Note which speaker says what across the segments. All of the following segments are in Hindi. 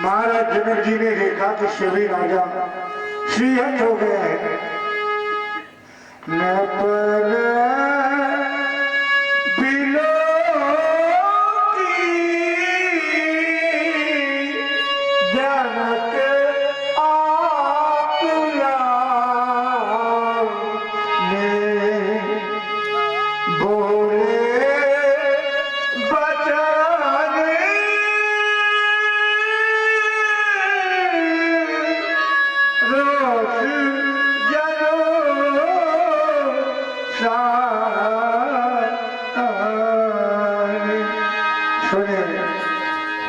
Speaker 1: महाराज जनक जी ने देखा कि सभी राजा श्रीहंस हो गया है।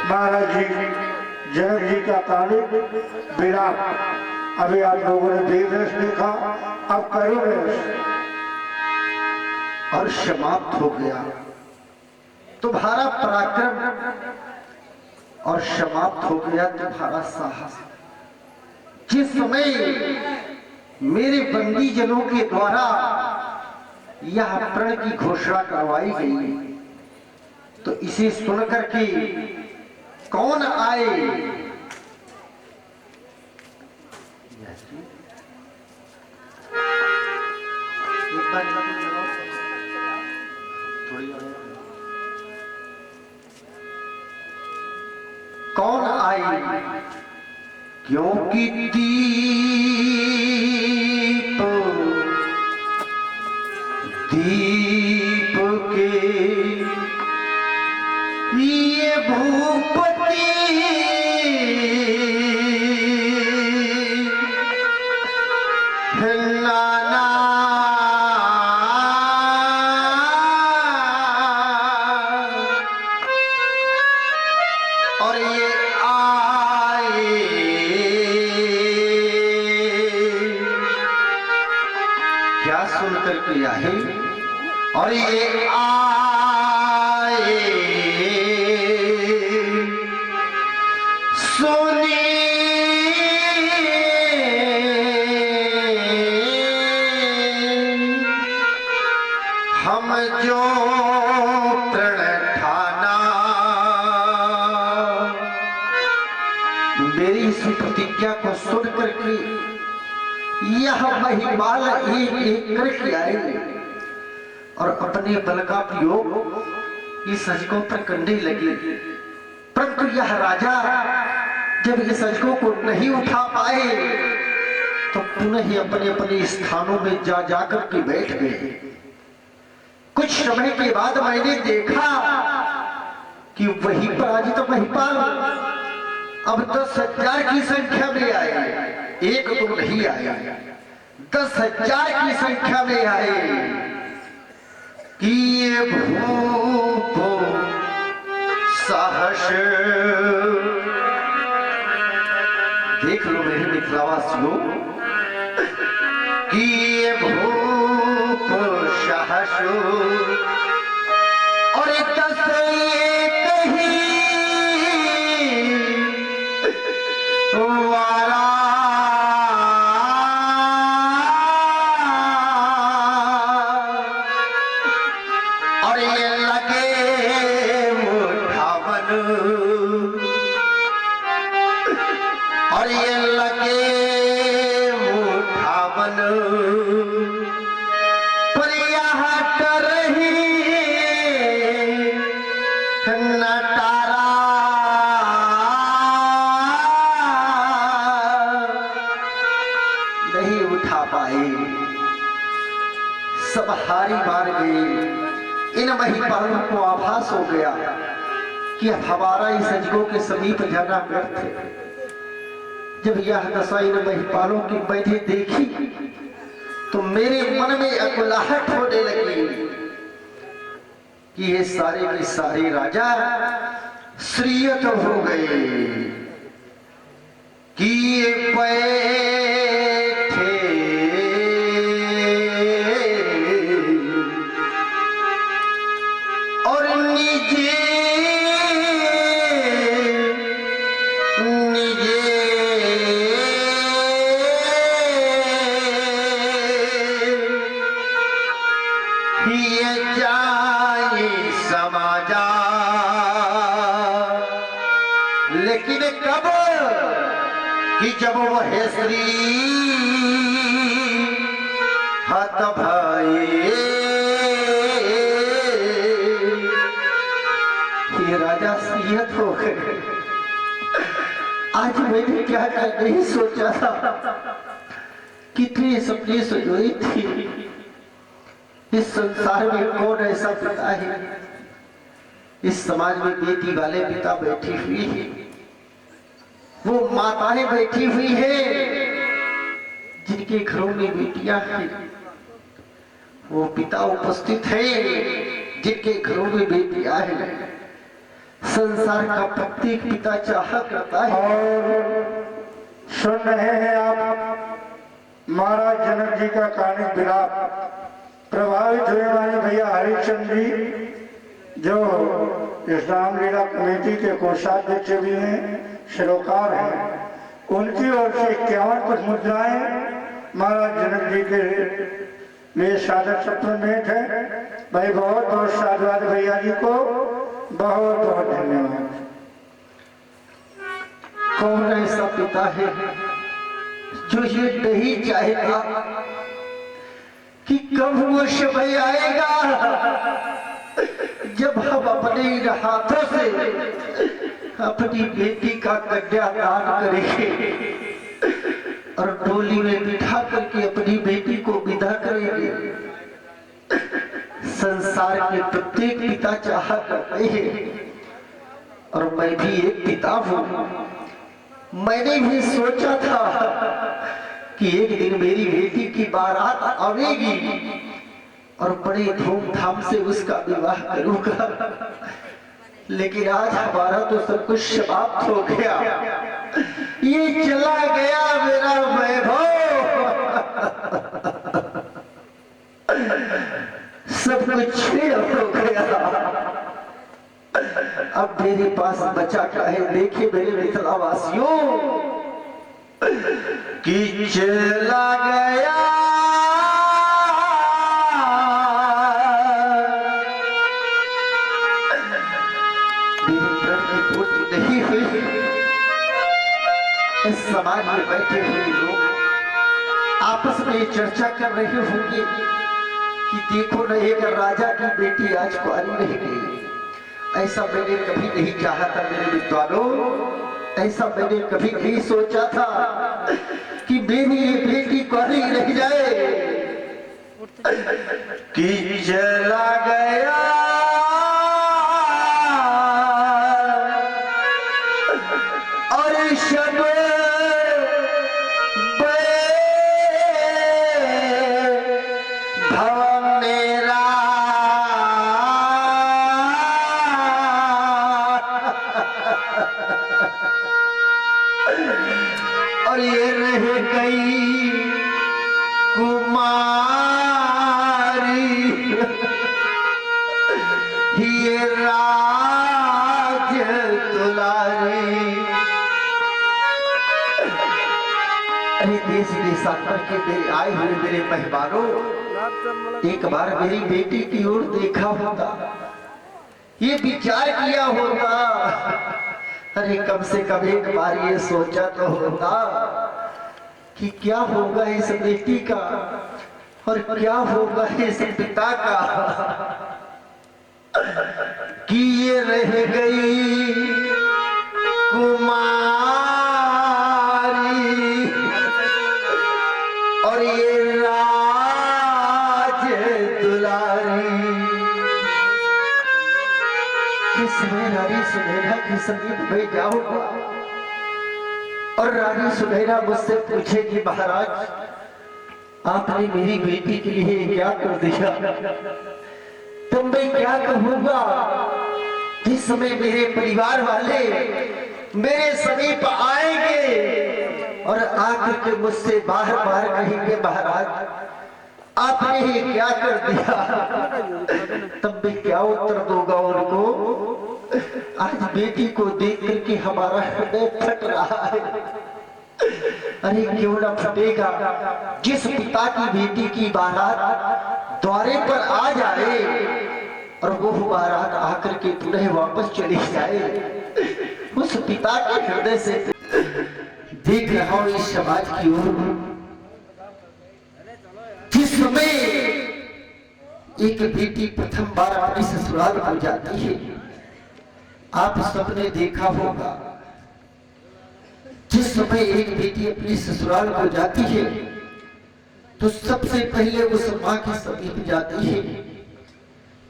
Speaker 1: महाराज जी जनक जी का तारीख विराट, अभी आप लोगों ने वीर रस देखा, अब करो रस
Speaker 2: और समाप्त हो गया तुम्हारा पराक्रम और समाप्त हो गया तुम्हारा साहस। जिस समय मेरे बंदी जनों के द्वारा यह प्रण की घोषणा करवाई गई तो इसे सुनकर के कौन आए? कौन आए? क्योंकि दीप के ये भूपति नाना और ये आए क्या सुनकर के आए और ये आए सोनी हम जो प्रण ठाना। मेरी इस प्रतिज्ञा को सुन करके यह महिमाल एक एक करके आए और अपने बल का प्रयोग इस सजकों पर करने लगे। परंतु यह राजा जब इस सजकों को नहीं उठा पाए तो पुनः ही अपने अपने स्थानों में जा जाकर के बैठ गए। कुछ समय के बाद मैंने देखा कि वही पराजित महिपाल अब 10,000 की संख्या में आए, एक तो नहीं आए, 10,000 की संख्या में आए कि ये भूप साहस। देख लो मेरे मिथिलावासियों कि ये भूप साहस और 10 कहीं वारा और ये लगे मुठावन और ये लगे मुठावन पर यहाँ कर ही नटारा नहीं उठा पाए, सब हारी मार गए। इन महिपालों को आभास हो गया कि हमारा इस सजगों के समीप जाना व्यर्थ है। जब यह दशा इन महिपालों की मैंने देखी तो मेरे मन में अकुलाहट होने लगी कि ये सारे के सारे राजा श्रीयत हो गए कि ये लेकिन कब कि जब वह स्त्री हाथ भाई ये राजा सियत हो गए। आज मैंने क्या कर नहीं सोचा था, कितने सपने सजोई थी। इस संसार में कौन ऐसा पिता है, इस समाज में बेटी वाले पिता बैठी हुई है, वो माताएं बैठी हुई है जिनके घरों में बेटियां हैं, वो पिता उपस्थित है जिनके घरों में बेटियां हैं। संसार का प्रत्येक पिता चाहा करता है।
Speaker 1: और सुन रहे हैं आप महाराज जनक जी का कहानी विलाप। प्रभावित हुए हमारे भैया हरिश्चंद्र जी जो इस रामलीला कमेटी के कोषाध्यक्ष भी हैं, श्लोकार हैं, उनकी ओर से 51 कुछ मुद्राएं महाराज जनक जी के लिए सादर सप्लीमेंट है। भाई बहुत बहुत साधुवाद भैया जी को, बहुत बहुत धन्यवाद।
Speaker 2: कौन ऐसा पिता है जो ये नहीं चाहेगा कि कब वो समय आएगा जब हम अपने हाथों से अपनी बेटी का कन्यादान करेंगे और डोली में बिठा करके अपनी बेटी को विदा करेंगे। संसार के प्रत्येक पिता चाहा करते हैं और मैं भी एक पिता हूं। मैंने भी सोचा था कि एक दिन मेरी बेटी की बारात आवेगी और बड़े धूमधाम से उसका विवाह करूंगा, लेकिन आज हमारा तो सब कुछ समाप्त हो गया। ये चला गया मेरा वैभव, सब कुछ हो गया। अब मेरे पास बचा क्या है? देखिए मेरे मिथिलावासियों कि चला गया मेरे प्रण की पूर्ति नहीं हुई। इस समाज में बैठे हुए लोग आपस में चर्चा कर रहे होंगे कि देखो न एक राजा की बेटी आज कुंवारी रह गई। ऐसा मैंने कभी नहीं चाहा था मेरे विद्वानों, ऐसा मैंने कभी नहीं सोचा था कि मेरी ये बेटी कुंवारी रह जाए। कि चला गया और शब और ये रह गई कुमारी, ये राज दुलारी। अरे देश देशांतर के मेरे आए हुए मेरे मेहमानों, एक बार मेरी बेटी की ओर देखा होता, ये विचार किया होता, अरे कम से कम एक बार ये सोचा तो होता कि क्या होगा इस बेटी का और क्या होगा इस पिता का। कि ये रह गई कुमारी और ये राज दुलारी। मैं रानी सुनैना के समीप में जाऊंगा और रानी सुनैना मुझसे पूछेगी, महाराज आपने मेरी बेटी के लिए क्या कर दिया? तो मैं क्या कहूंगा? जिस समय मेरे परिवार वाले मेरे समीप आएंगे और आकर के मुझसे बार बार कहेंगे, महाराज आपने ये क्या कर दिया? तब मैं क्या उत्तर दूंगा उनको? आज बेटी को देख करके हमारा हृदय फट रहा है। अरे क्यों ना फटेगा? जिस पिता की बेटी की बारात द्वारे पर आ जाए और वो बारात आकर के पुनः वापस चली जाए, उस पिता के हृदय से देख रहा हूं इस समाज की ओर, जिस समय एक बेटी प्रथम बार अपने ससुराल को जाती है, आप सबने देखा होगा, जिस समय एक बेटी अपनी ससुराल को जाती है तो सबसे पहले उस मां के समीप जाती है,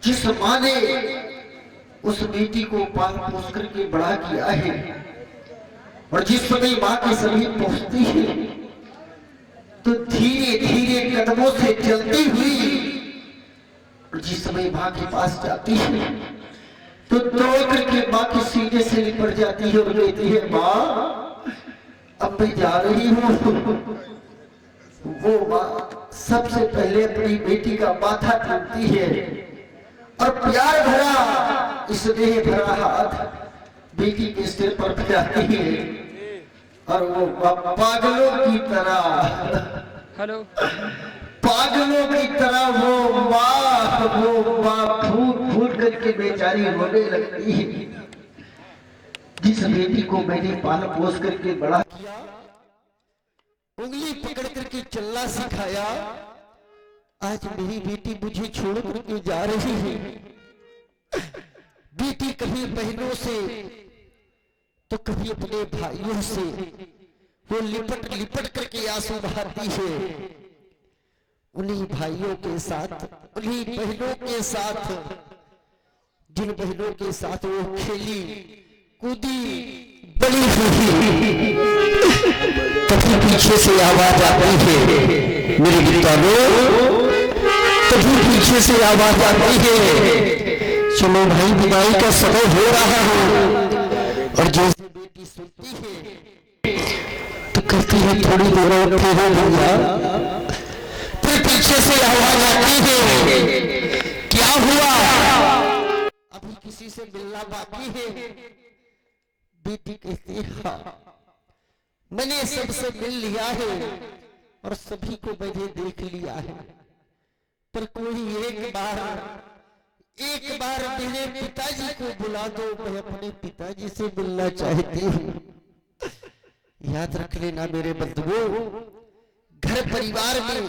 Speaker 2: जिस मां ने उस बेटी को पाल पोस करके बड़ा किया है। और जिस समय मां के समीप पहुंचती है तो धीरे धीरे कदमों से चलती हुई, और जिस समय मां के पास जाती है तो दौड़ करके मां के सीने से लिपट जाती है और कहती है, मां अब मैं जा रही हूं। वो मां सबसे पहले अपनी बेटी का माथा थामती है और प्यार भरा स्नेह भरा हाथ बेटी के सिर पर फिराती है, और वो पागलों की तरह वो मां फूट फूट करके बेचारी रोने लगती है। जिस बेटी को मैंने पाल पोस करके बड़ा किया, उंगली पकड़ करके चलना सिखाया, आज मेरी बेटी मुझे छोड़ करके जा रही है। बेटी कभी बहनों से तो कभी अपने भाइयों से वो लिपट लिपट करके आंसू बहाती है। उन्हीं भाइयों के साथ, उन्हीं बहनों के साथ, जिन बहनों के साथ वो खेली कूदी बड़ी हुई, कभी पीछे से आवाज आती है, मेरे गिरदारो, कभी पीछे से आवाज आती है, चलो भाई विदाई का समय हो रहा है। और जैसे बेटी सुनती है तो कहती है, थोड़ी देर और ठहरो भैया। फिर पीछे से आवाज आती है, क्या हुआ, अभी किसी से मिलना बाकी है। बेटी कहती है, हाँ मैंने सबसे मिल लिया है और सभी को मैंने देख लिया है, पर कोई एक बार मेरे पिताजी को बुला दो, मैं अपने पिताजी से मिलना चाहती हूँ। याद रख लेना मेरे बंधुओं, घर परिवार में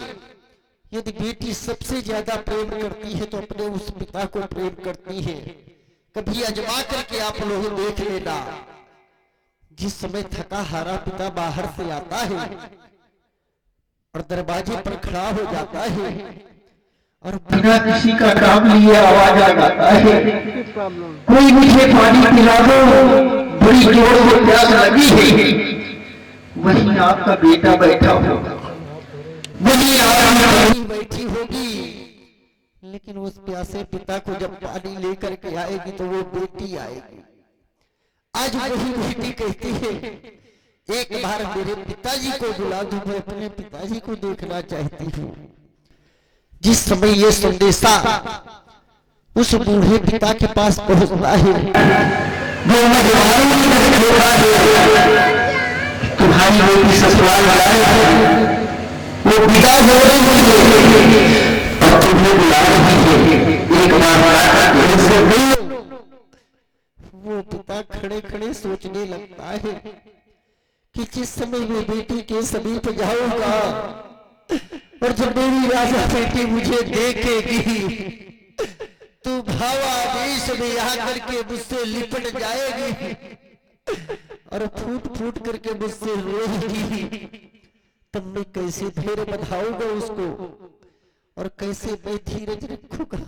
Speaker 2: यदि बेटी सबसे ज्यादा प्रेम करती है तो अपने उस पिता को प्रेम करती है। कभी आजमा करके आप लोग देख लेना, जिस समय थका हारा पिता बाहर से आता है और दरवाजे पर खड़ा हो जाता है और बिना किसी का काम लिए आवाज आ जाता है, कोई मुझे पानी पिला दो, बड़ी जोर से प्यास लगी है। वहीं आपका बेटा बैठा होगा, वहीं आपकी बैठी होगी, लेकिन उस प्यासे पिता को जब पानी लेकर के आएगी तो वो बेटी आएगी। आज वही बेटी कहती है, एक बार मेरे पिताजी को बुला दो, मैं अपने पिताजी को देखना चाहती हूँ। जिस समय ये संदेशा उस बूढ़े पिता के पास पहुंचता है, तुम्हारी बेटी ससुराल आए थे, वो पिता हो रही है और तुम्हें बुला रही है, एक बार वो पिता खड़े खड़े सोचने लगता है कि जिस समय मैं बेटी के समीप जाऊंगा और जब मेरी राजा बेटी मुझे देखेगी तो भावावेश में आकर के मुझसे लिपट जाएगी और फूट फूट करके मुझसे रोएगी, तब मैं कैसे धैर्य बंधाऊंगा उसको और कैसे मैं धीरज रखूंगा।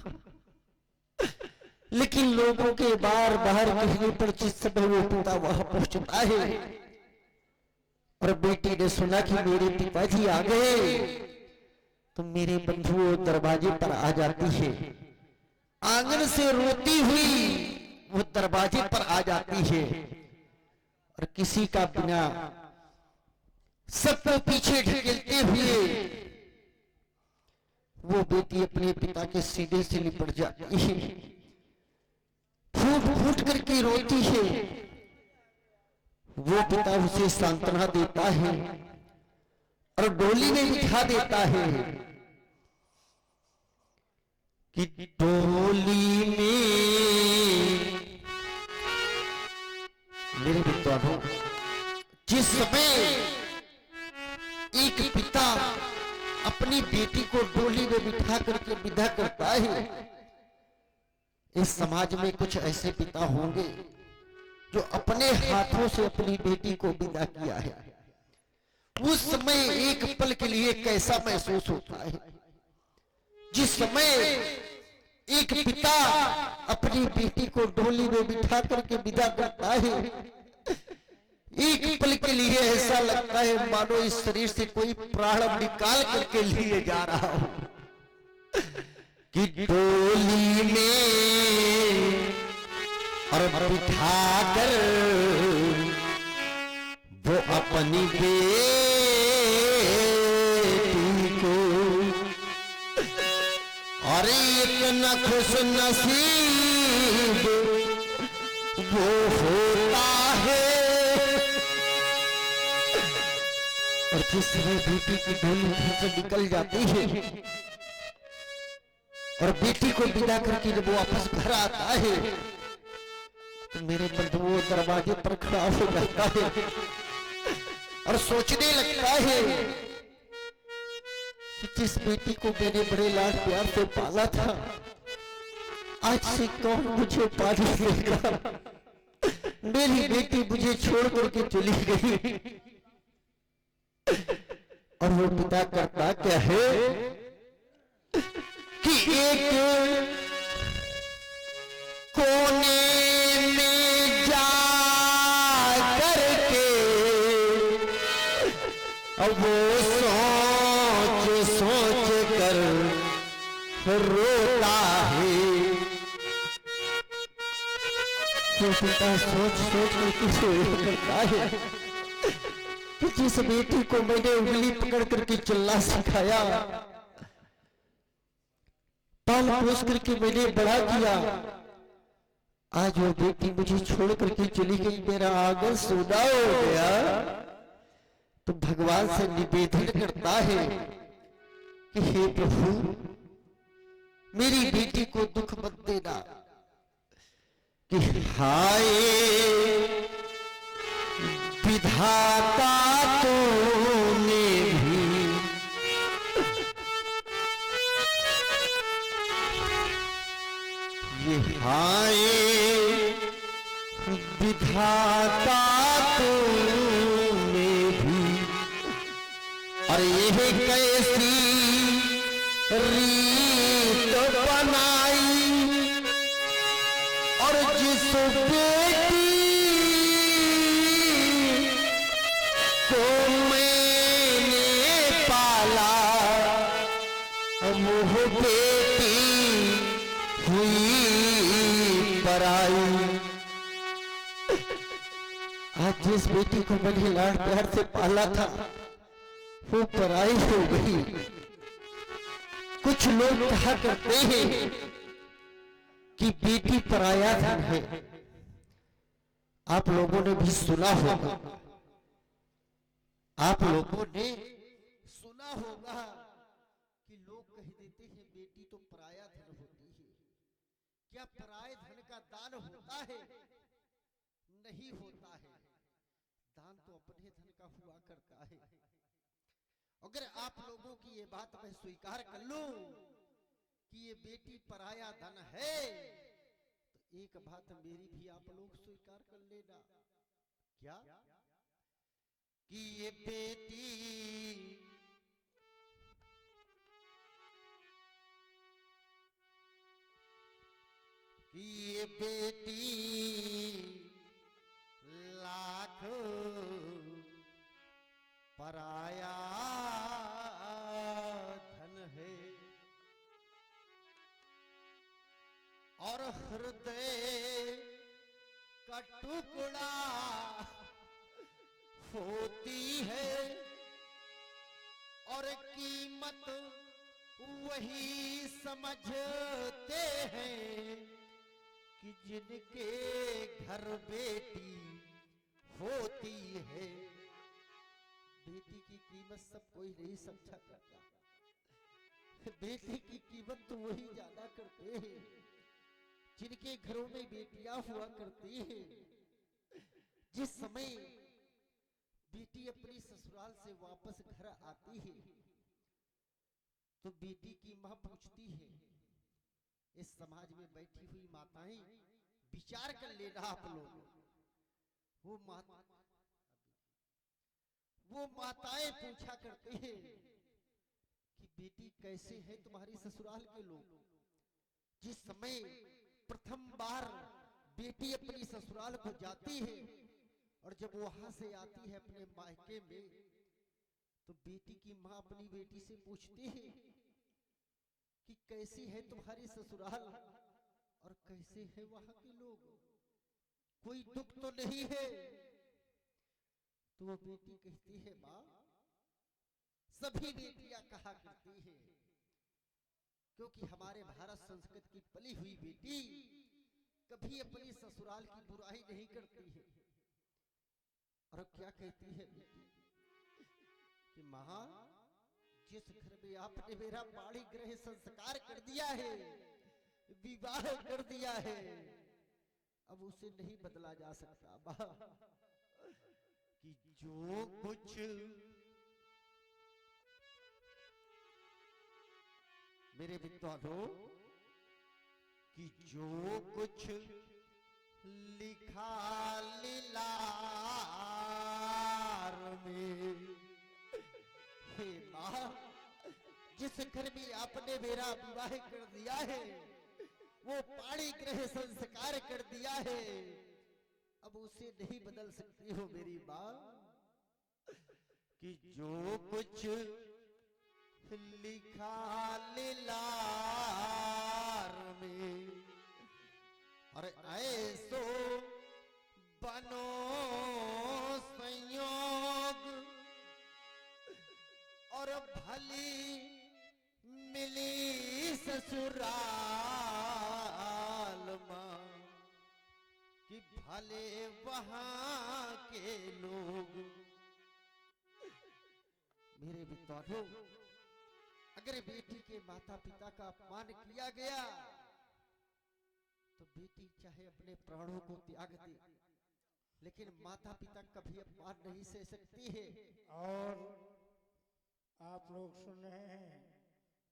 Speaker 2: लेकिन लोगों के बार बार कहने पर जिस समय वो पिता वहां पहुंचता है और बेटी ने सुना कि मेरे पिताजी आ गए, तो मेरे बंधुओं दरवाजे पर आ जाती है, आंगन से रोती हुई वो दरवाजे पर आ जाती है और किसी का बिना सबको पीछे ढकेलते हुए वो बेटी अपने पिता के सीने से लिपट जाती है, फूट फूट करके रोती है। वो पिता उसे सांत्वना देता है और डोली में बिठा देता है कि डोली में मेरे प्रभु, जिस समय एक पिता अपनी बेटी को डोली में बिठा करके विदा करता है, इस समाज में कुछ ऐसे पिता होंगे जो अपने हाथों से अपनी बेटी को विदा किया है। उस समय एक पल के लिए कैसा महसूस होता है, जिस समय एक पिता अपनी बेटी को डोली में बिठा करके विदा करता है, एक पल के लिए ऐसा लगता है मानो इस शरीर से कोई प्राण निकाल करके लिए जा रहा हो, कि डोली में और बिठा कर वो अपनी बेटी को, और इतना खुश नसीब वो होता है। और जिस समय बेटी की डोली घर से निकल जाती है और बेटी को विदा करके जब वो वापस घर आता है, तो मेरे मन वो दरवाजे पर खड़ा हो जाता है और सोचने लगता है कि जिस बेटी को मैंने बड़े लाड प्यार से पाला था, आज से कौन मुझे पानी देगा। मेरी बेटी मुझे छोड़ करके चली गई। और वो पिता करता क्या है कि एक कोने में जा करके अब वो सोच सोच कर रोता है। तो पिता सोच सोच कर कुछ करता है कि जिस बेटी को मैंने उंगली पकड़ करके चलना सिखाया, पाल पोस करके मैंने बड़ा किया, आज वो बेटी मुझे छोड़ करके चली गई, मेरा आंगन सूना हो गया। तो भगवान से निवेदन करता है कि हे प्रभु, मेरी बेटी को दुख मत देना। कि हाय विधाता तूने भी ये हाय विधाता तूने भी, और यह कैसी रीत बनाई, और जिस बेटी को मैंने पाला मुँह बेटी हुई पराई। आज जिस बेटी को मैंने लाड प्यार से पाला था वो पराई हो गई। कुछ लोग कहा करते हैं कि बेटी पराया धन है। आप लोगों ने भी सुना होगा, आप लोगों ने सुना होगा कि लोग कह देते हैं बेटी तो पराया धन होती है। क्या पराये धन का दान होता है? नहीं होता है। दान तो अपने धन का हुआ करता है। अगर आप लोगों की ये बात मैं स्वीकार कर लूं कि ये बेटी पराया धन है, तो एक बात मेरी भी आप लोग स्वीकार कर लेना। क्या? कि ये बेटी लाख पराया धन है, और हृदय का टुकड़ा होती है, और कीमत वही समझते हैं कि जिनके घर बेटी होती है। बेटी की कीमत सब कोई नहीं समझा करता। बेटी की कीमत तो वही जाना करते हैं जिनके घरों में बेटियां हुआ करती हैं, जिस समय बेटी अपनी ससुराल से वापस घर आती है तो बेटी की मां पूछती है, इस समाज में बैठी हुई माताएं विचार कर लेना आप लोग, वो माताएं पूछा करते हैं कि बेटी कैसे है तुम्हारी ससुराल के लोग। जिस समय प्रथम बार बेटी अपनी ससुराल को जाती है और जब वहां से आती है अपने मायके में तो बेटी की मां अपनी बेटी से पूछती है कि कैसी है तुम्हारी ससुराल और कैसे है वहां के लोग, कोई दुख तो नहीं है। तो वो बेटी कहती है, मां सभी बेटियां कहा करती है, क्योंकि हमारे भारत संस्कृति की पली हुई बेटी कभी अपनी ससुराल की बुराई नहीं करती है। और अब क्या कहती है बेटी कि मां जिस घर में आपने मेरा बाड़ी ग्रह संस्कार कर दिया है, विवाह कर दिया है, अब उसे नहीं बदला जा सकता। मां कि जो कुछ मेरे विद्वानों कि जो कुछ लिखा लीलार में, हे मां जिस घर में आपने मेरा विवाह कर दिया है, वो पाणी ग्रह संस्कार कर दिया है, अब उसे नहीं बदल सकती हो मेरी मां। कि जो कुछ लिखा लीलार में और ऐसो बनो संयोग और भली मिली ससुराल मां कि भले वहां के लोग। मेरे विद्वानों अगर बेटी के माता पिता का अपमान किया गया तो बेटी चाहे अपने प्राणों को त्याग दे, लेकिन माता पिता कभी अपमान नहीं सह सकती है।
Speaker 1: और आप लोग सुन रहे हैं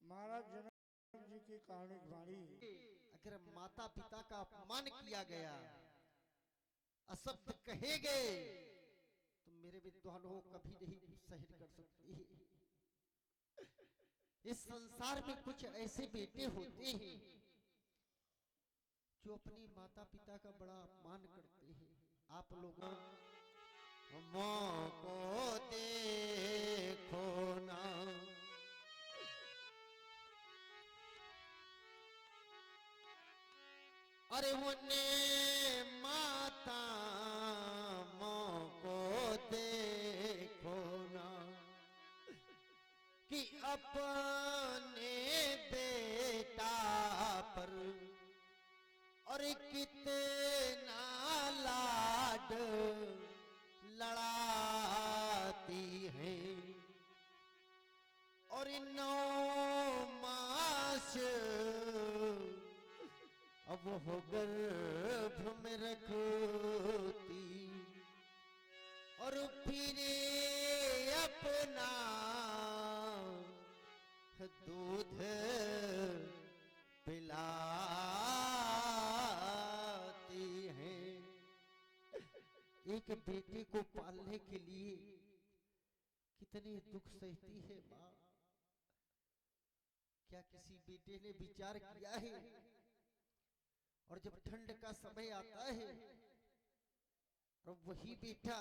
Speaker 1: महाराज जनक जी की कहानी वाणी।
Speaker 2: अगर माता पिता का अपमान किया गया, अशब्द कहे गए, तो मेरे विद्वानों कभी नहीं सहन कर सकती है। इस संसार में कुछ ऐसे बेटे होते हैं जो अपनी माता पिता का बड़ा अपमान करते हैं। आप लोगों को देखो ना, अरे उन्हें माता को देखो ना कि अपने बेटा पर और कितना लाड लड़ाती है और 9 मास अब वो गर्भ में रखती और फिर अपना दूध पिलाती है। एक बेटे को पालने के लिए कितने दुख सहती है माँ। क्या किसी बेटे ने विचार किया है? और जब ठंड का समय आता है और वही बेटा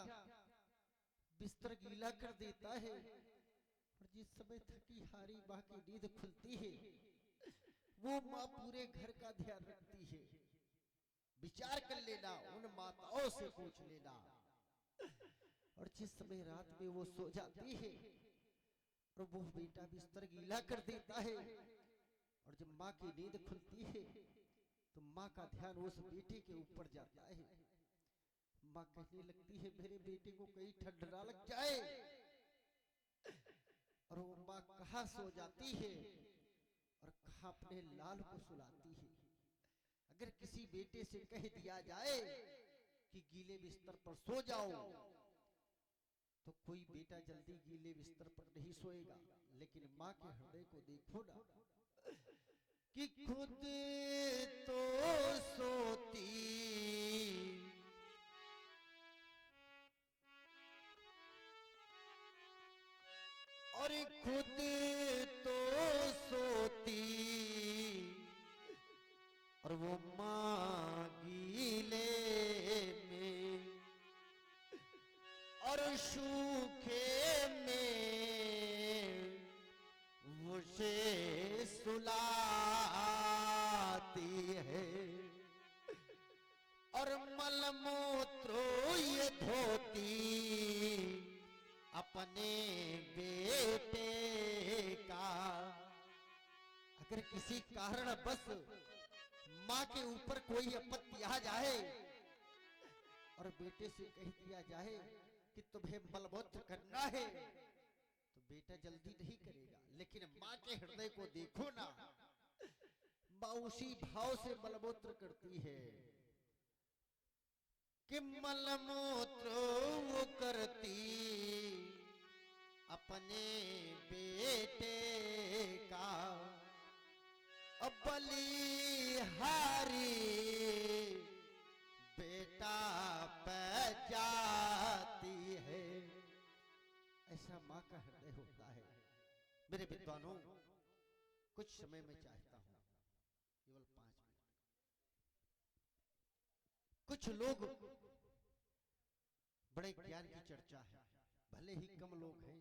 Speaker 2: बिस्तर गीला कर देता है और जिस समय थकी हारी माँ की नींद खुलती है वो माँ पूरे घर का ध्यान रखती है। विचार कर लेना, उन माताओं से पूछ लेना। और जिस समय रात में वो सो जाती है और वो बेटा बिस्तर गीला कर देता है और जब माँ की नींद खुलती है तो माँ का ध्यान उस बेटे के ऊपर जाता है। माँ कहने लगती है मेरे बेटे को कहीं ठंड ना लग जाए। और वो माँ कहाँ सो जाती है और कहाँ अपने लाल को सुलाती है। अगर किसी बेटे से कह दिया जाए
Speaker 3: कि गीले बिस्तर पर सो जाओ, तो कोई बेटा जल्दी गीले बिस्तर पर नहीं सोएगा। लेकिन माँ के हृदय को देखो ना, कि खुद तो सोती और खुद तो सोती, और वो माँ गीले में और सूखे में उसे सुलाती है, और मलमूत्र ये धोती अपने बेटे का। अगर किसी कारण बस माँ के ऊपर कोई आपत्ति आ जाए और बेटे से कह दिया जाए कि तुम्हें मलमूत्र करना है, तो बेटा जल्दी नहीं करेगा। लेकिन माँ के हृदय को देखो ना, माँ उसी भाव से मलमूत्र करती है कि मलमूत्र वो करती अपने बेटे का, अब बलिहारी बेटा पै जाती है। ऐसा माँ का हृदय होता है। मेरे विद्वानों, कुछ समय में चाहता हूं, केवल 5 मिनट। कुछ लोग, बड़े ज्ञान की चर्चा है, भले ही कम लोग हैं,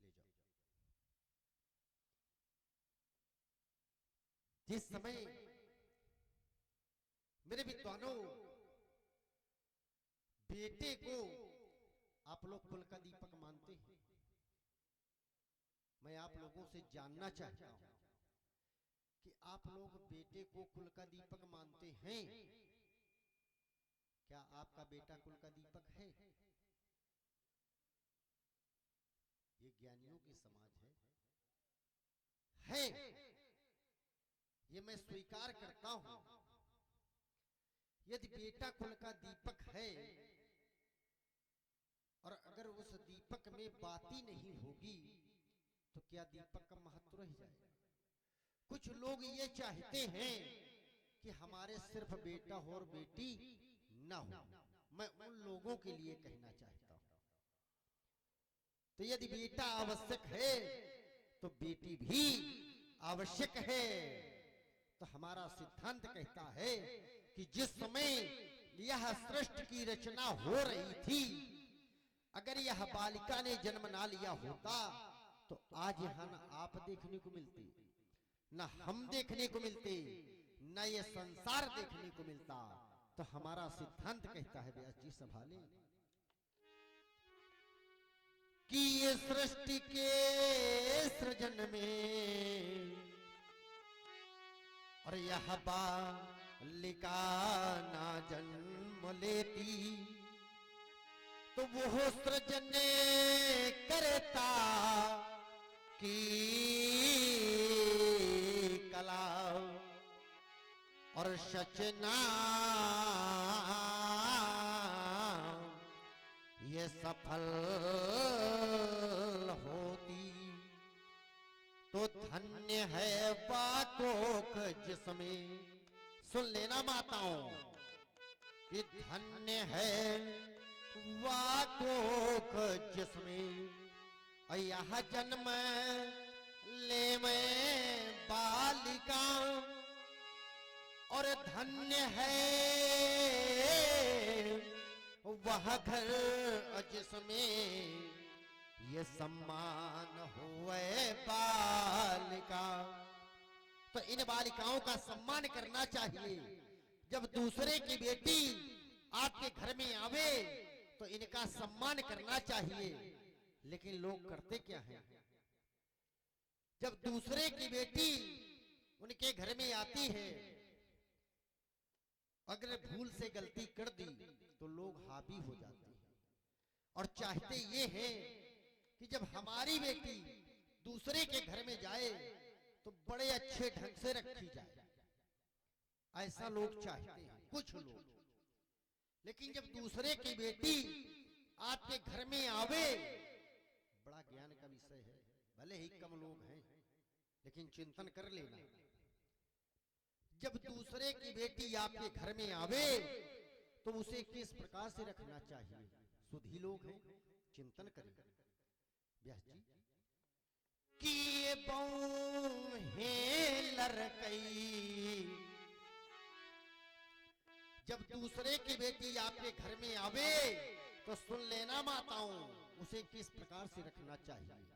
Speaker 3: ले जाओ। जिस समय मेरे विद्वानों बेटे को आप लोग कुल का दीपक मानते हैं, मैं आप लोगों से जानना चाहता हूं कि आप लोग बेटे को कुल का दीपक मानते हैं? क्या आपका बेटा कुल का दीपक है? ये ज्ञानियों की समाज है, ये मैं स्वीकार करता हूं। यदि बेटा कुल का दीपक है और अगर उस दीपक में बाती नहीं होगी, तो क्या दीपक का महत्व रह जाएगा? कुछ लोग ये चाहते हैं कि हमारे सिर्फ बेटा हो और बेटी ना हो। मैं उन लोगों के लिए कहना चाहता हूं, तो यदि बेटा आवश्यक है तो बेटी भी आवश्यक है। तो हमारा सिद्धांत कहता है कि जिस समय यह सृष्टि की रचना हो रही थी, अगर यह बालिका ने जन्म ना लिया होता तो आज यहाँ न आप देखने को मिलते, न हम देखने को मिलते, न ये संसार देखने को मिलता। तो हमारा सिद्धांत कहता है, व्यास जी संभाले, कि ये सृष्टि के सृजन में और यह बालिका ना जन्म लेती, तो वो सृजन करता की कला और सचना ये सफल होती। तो धन्य है वाकोक जिसमें, सुन लेना माताओं, कि धन्य है वाकोक जिसमें यह जन्म ले में बालिका, और धन्य है वह घर जिसमें ये सम्मान हुए बालिका। तो इन बालिकाओं का सम्मान करना चाहिए। जब दूसरे की बेटी आपके घर में आवे तो इनका सम्मान करना चाहिए। लेकिन लोग करते क्या हैं? जब दूसरे की बेटी उनके घर में आती है, अगर भूल से गलती कर दी तो लोग हावी हो जाते हैं और चाहते ये हैं कि जब हमारी बेटी दूसरे के घर में जाए तो बड़े अच्छे ढंग से रखी जाए। ऐसा लोग चाहते हैं कुछ लोग। लेकिन जब दूसरे की बेटी आपके घर में आवे, बड़ा ज्ञान का विषय है। भले ही कम लोग हैं लेकिन चिंतन कर लेना। जब दूसरे की बेटी आपके घर में आवे तो उसे किस प्रकार से रखना चाहिए? सुधी लोग हैं, चिंतन करें। व्यास जी कि ये बहू है लड़कई, जब दूसरे की बेटी आपके घर में आवे तो सुन लेना माताओं, उसे किस प्रकार से रखना चाहिए।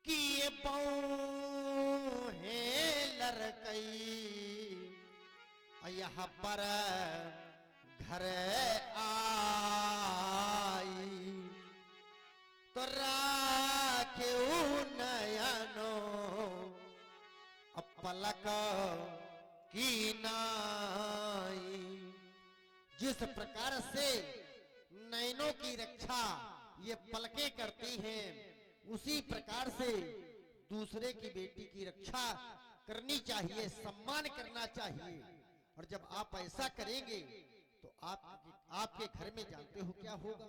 Speaker 3: कि ये बहू है लड़कई, यहाँ पर घर आई तो राखे नयनो पलक की नाई। जिस प्रकार से नयनों की रक्षा ये पलकें करती हैं, उसी प्रकार से दूसरे की बेटी की रक्षा करनी चाहिए, सम्मान करना चाहिए। और जब आप ऐसा करेंगे तो आपके घर में जानते हो क्या होगा?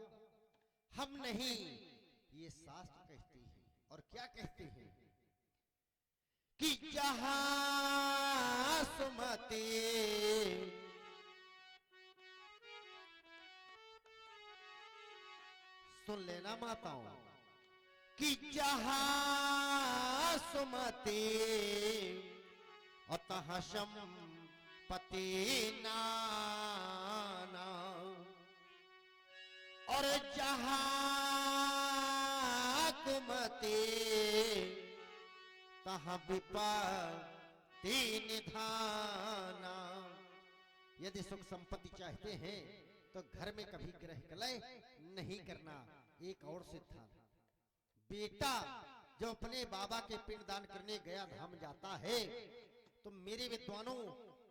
Speaker 3: हम नहीं, ये शास्त्र कहते हैं। और क्या कहते हैं? कि जहां सुमति सुन लेना माताओं, कि जहां सुमति अतः संपत्ति नाना, और जहां कुमति तहाँ विपत्ति निधाना। यदि सुख संपत्ति चाहते हैं तो घर में कभी ग्रह कलह नहीं करना। एक और सिद्धांत, बेटा जो अपने बाबा के पिंडदान करने गया धाम जाता है तो मेरे विद्वानों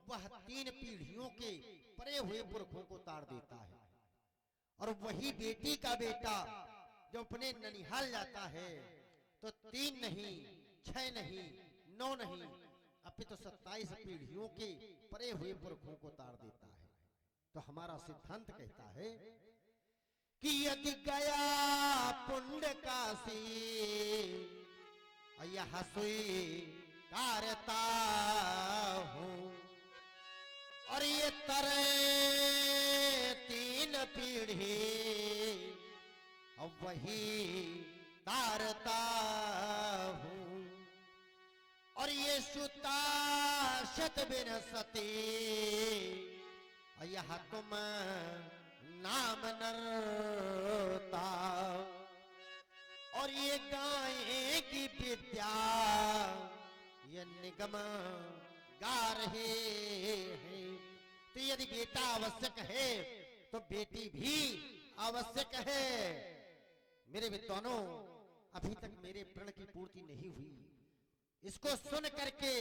Speaker 3: वह 3 पीढ़ियों के परे हुए पुरखों को ताड़ देता है। और वही बेटी का बेटा जो अपने ननिहाल जाता है तो 3 नहीं, 6 नहीं, 9 नहीं, अपितु 27 पीढ़ियों के परे हुए पुरखों को ताड़ देता है। तो हमारा सिद्धांत कहता है कि यदि गया पुंड काशी यह स्वीकारता हूं, और ये तरे 3 पीढ़ी अब वही तारता हूं, और ये सुता शत बिन सती यह तुम नाम नरता, और ये गाय की विद्या ये निगम गा रहे हैं। तो यदि बेटा आवश्यक है तो बेटी भी आवश्यक है। मेरे विद्वानों, अभी तक मेरे प्रण की पूर्ति नहीं हुई। इसको सुन करके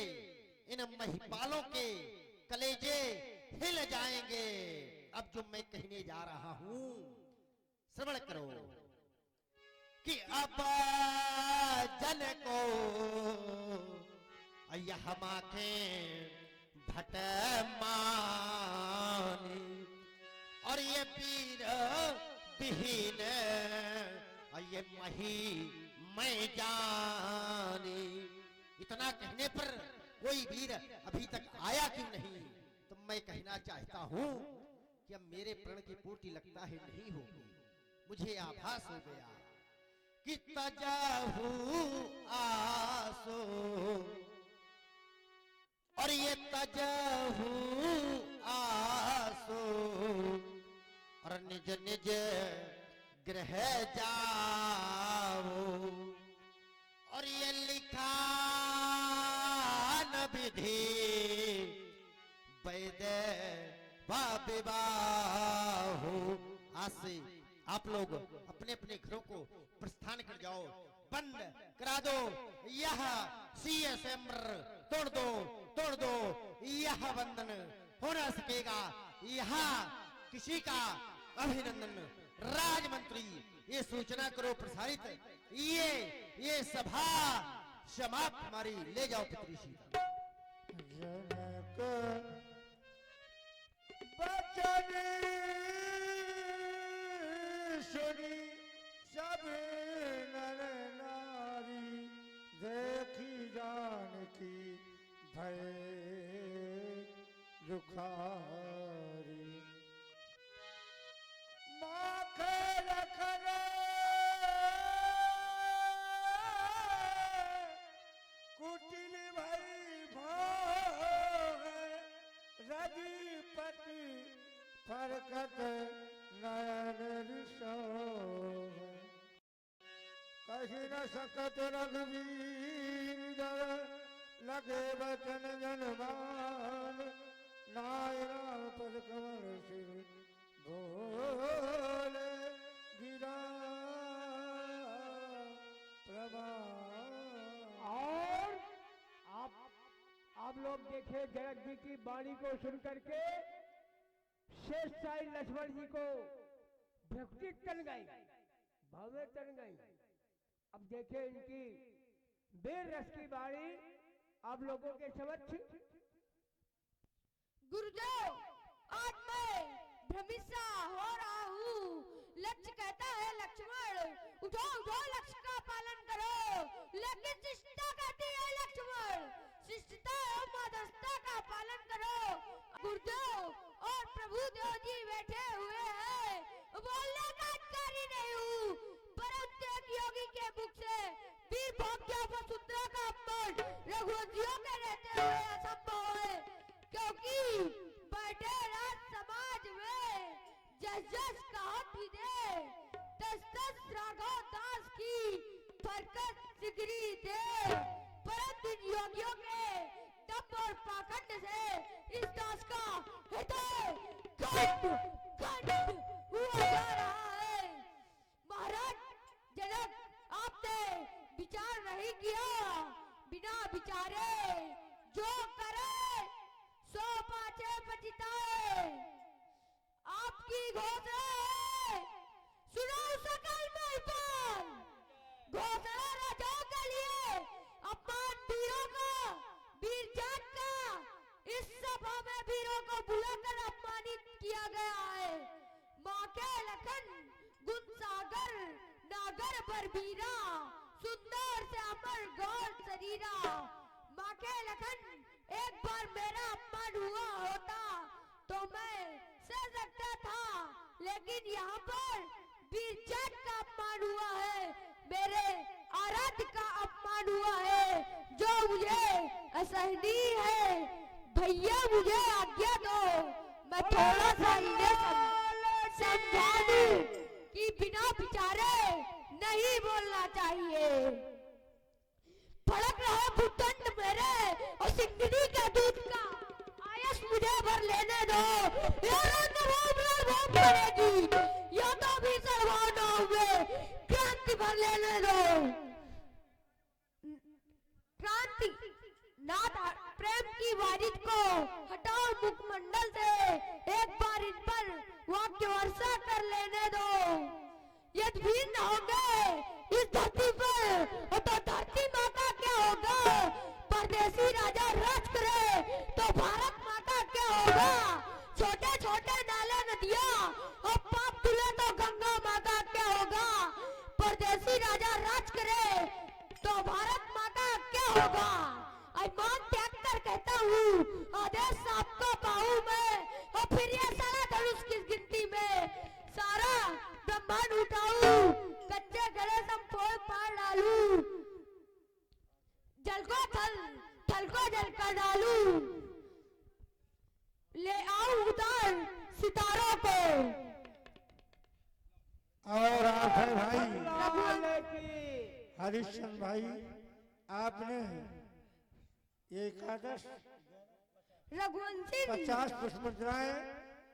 Speaker 3: इन महिपालों के कलेजे हिल जाएंगे। अब जो मैं कहने जा रहा हूं श्रवण करो कि अब जन को यह माखे भट मानी, और ये पीर विहीन ये मही मैं जानी। इतना कहने पर कोई वीर अभी तक आया क्यों नहीं? तो मैं कहना चाहता हूं कि अब मेरे प्रण की पूर्ति लगता है नहीं होगी। मुझे आभास हो गया कि तजाहू आसो, और ये तजाहू आसो, और निज निज गृह जाओ, और ये लिखा न विधि वैद विवाह। आज से आप लोग अपने अपने घरों को प्रस्थान कर जाओ, बंद करा दो। यह CSM तोड़ दो, तोड़ दो। यह बंधन हो न सकेगा, यहाँ किसी का अभिनंदन। राजमंत्री ये सूचना करो प्रसारित, ये सभा समाप्त। हमारी ले जाओ पितृ सीता।
Speaker 1: जनक वचन सुनी सब नर नारी देखी जानकी भय रुखारी माख लखन कुटिल भई भोग रघुपति फरकत नयन रिसो कही न सकत रघुवीर जर लगे बचन जनमान नायरा पद कमल सिर बोले गिरा
Speaker 4: और आप लोग देखे जनक जी की वाणी को सुन करके शेष साई लक्ष्मण जी को भक्ति तन गई, भव्य तन गई। अब देखे इनकी वीर रस की वाणी आप लोगों के समक्ष।
Speaker 5: गुरुदेव, आज मैं भ्रमिष्ठा हो रहा हूँ। लक्ष्य कहता है लक्ष्मण उठो उठो, लक्ष्य का पालन करो, लेकिन शिष्टता कहती है लक्ष्मण शिष्टता और मध्यस्थता का पालन करो। गुरुदेव और प्रभु देव जी बैठे हुए हैं, बोलने का अधिकारी नहीं हूँ, परंतु एक योगी के मुख से वीर भोग्य वसुंधरा का अपमान रघुवंशियों के रहते हुए असंभव है, क्योंकि बैठे राज समाज में जस जस कहावत दे तस तस राघव दास की बरकत सिगरी दे, परंतु इन योगियों के दम और पाखंड से इस दास का हृदय खंड हुआ जा रहा है। महाराज जनक, आपने विचार नहीं किया, बिना विचारे जो करे सो पाछे पछताए। आपकी घोषणा है, सुनो सकल महिपाल, घोषणा राजाओं के लिए अपमान वीरों का, वीर जात का इस सभा में वीरों को बुलाकर अपमानित किया गया है। माँ के लखन गुण सागर नागर बरबीरा, सुंदर से अमर गौर शरीरा। माँ के लखन, एक बार मेरा अपमान हुआ होता तो मैं सह सकता था, लेकिन यहाँ पर वीर जाट का अपमान हुआ है, मेरे आराध्य का अपमान हुआ है, जो मुझे असहनीय है। भैया मुझे आज्ञा दो, मैं थोड़ा सा इन्हें समझा दूं कि बिना विचारे नहीं बोलना चाहिए। भड़क रहे भूतंड मेरे और सिंगनी के दूध का आयस मुझे भर लेने दो, या रणभूमि करेगी या तो भी सर्वनाम हुए क्रांति भर लेने दो। क्रांति नाथ प्रेम की वारिद को हटाओ मुखमंडल से, एक बार इन पर वाक्य वर्षा कर लेने दो। यदि वीर न होंगे इस धरती पर तो धरती माँ का क्या होगा, परदेसी राजा राज करे तो भारत माँ का क्या होगा। छोटे छोटे नाले नदियाँ और पाप धुले तो गंगा माँ का क्या होगा, परदेसी राजा राज करे तो भारत माँ का क्या होगा। अभिमान त्याग कर कहता हूँ, आदेश आपको पाऊँ मैं, और फिर ये सारा धनुष किस गिनती में, सारा ब्रह्मांड उठाऊं, कच्चे गले संपोल पार डालूं, जल को थल, थल को जल कर डालूं, ले आऊं उतार सितारों को।
Speaker 1: और आप है भाई
Speaker 4: बोले कि
Speaker 1: हरिश्चंद्र भाई, आपने एकादश
Speaker 5: रघुवंशी
Speaker 1: 50 पुष्पमुद्राएं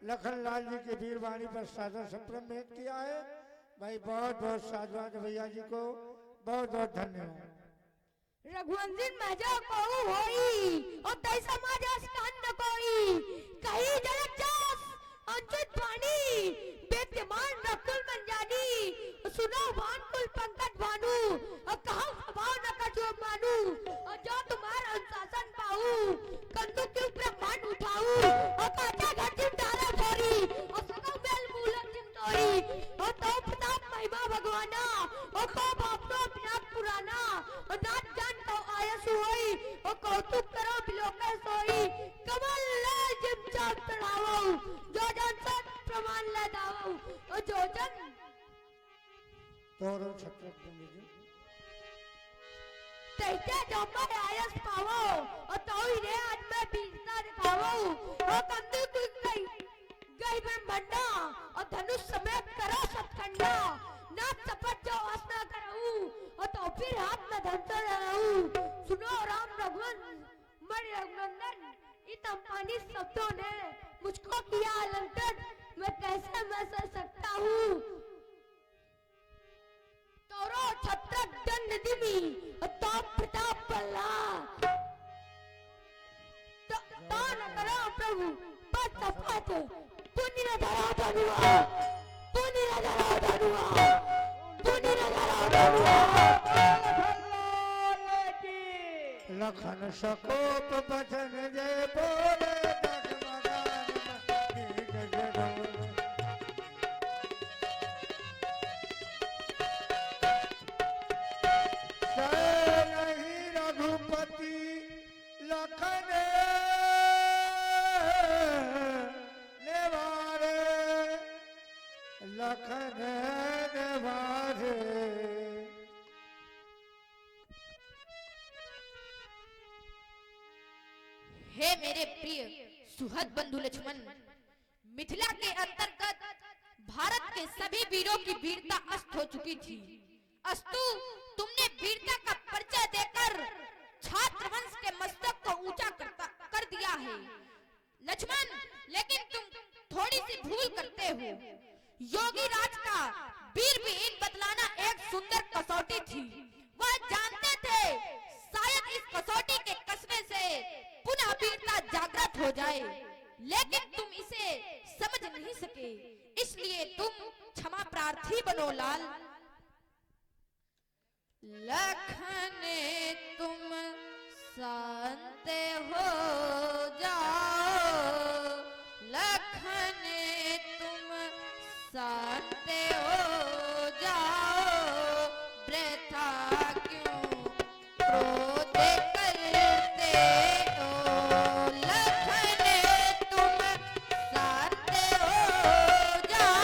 Speaker 1: लखनलाल जी की वीरवाणी पर सादर संप्रम भेंट किया है। भाई बहुत बहुत साधुवाद भैया जी को, बहुत बहुत धन्यवाद।
Speaker 5: रघुवंशी महजा कहूँ होई और तै समाज स्कंद कोई, कहीं जनक जास अंचित वाणी विद्यमान रकुल मंजानी, सुनो भानुकुल पंकज भानु, और कहा स्वभाव न कछु मानू, और जो तुम्हारा अनुशासन पाऊं, कंदुक के ब्रह्मांड उठाऊं, और काचा घर जिम डाले फोरी, मान लेता हूँ और जोजन
Speaker 1: तोरो छत्रक बंदी
Speaker 5: तैसे जो मैं आयस पावो और तो ही रे आज मैं वीरता दिखावो और कंधे कुछ गई गई ब्रह्मंडा और धनुष समेत करो सतखंडा ना चपट जो वासना करूँ और तो फिर हाथ में धंसो रहूँ सुनो राम रघुवन मणि रघुनंदन इन अम्पानी शब्दों ने मुझको किया अलंकृत मैं कैसे मैं सह सकता हूँ तोरो छत्रक दंड दिमी तो प्रताप बल्ला दान करो प्रभु पत पत पुण्य न धरा धनुआ पुण्य न धरा धनुआ पुण्य न धरा धनुआ
Speaker 1: लखन सकोप बचन जय बोले डगमगान दीज जगम नहीं रघुपति लखन नेवारे लखन नेवारे
Speaker 5: हे मेरे प्रिय सुहद बंधु लक्ष्मण मिथिला के अंतर्गत भारत के सभी वीरों की वीरता अस्त हो चुकी थी अस्तु तुमने वीरता का परिचय देकर छात्र वंश के मस्तक को ऊंचा कर दिया है लक्ष्मण लेकिन तुम थोड़ी सी भूल करते हो योगी राज का वीर विहीन बतलाना एक सुंदर कसौटी थी वह जानते थे शायद इस कसौटी के कसने से पुनः वीरता जागृत हो जाए लेकिन तुम इसे समझ नहीं सके इसलिए तुम क्षमा प्रार्थी बनो लाल लखन तुम शांत हो जाओ लखन तुम शांत हो जाओ वृथा क्यों क्रोध करते हो लखन तुम शांत हो जाओ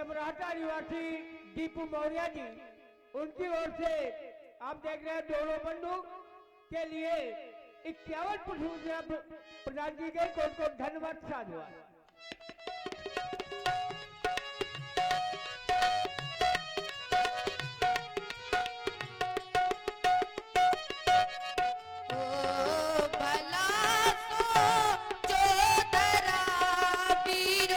Speaker 4: मराठा निवासी दीपू मौर्य जी उनकी ओर से आप देख रहे हैं दोनों बंदूक के लिए 51 पुष्प प्रदान की गई को धन्यवाद साधुवाद।
Speaker 5: भला तो जो धरा वीर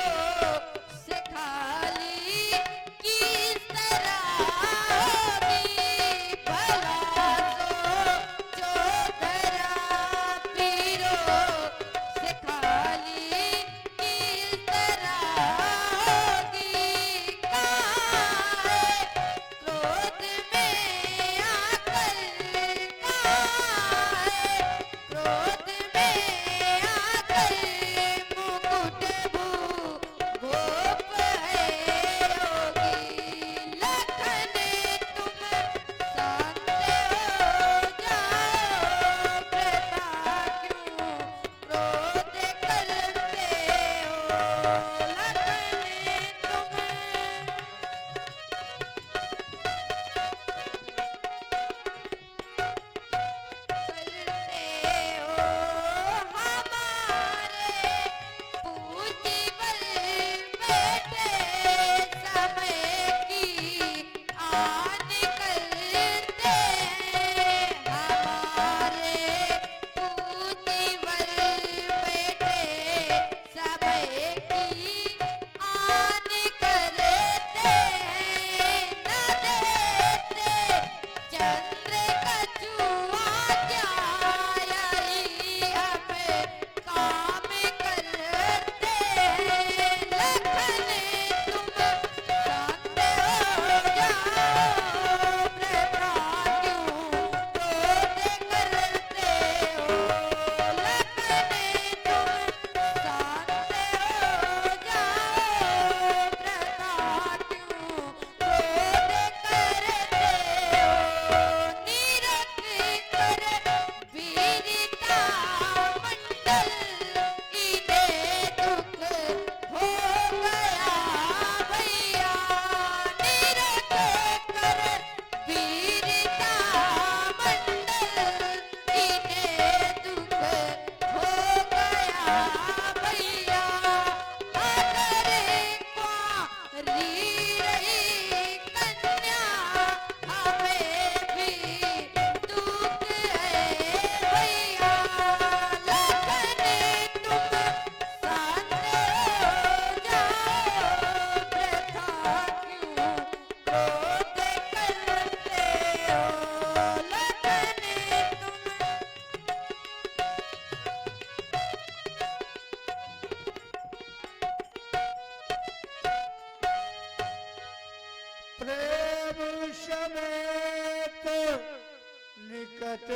Speaker 1: निकट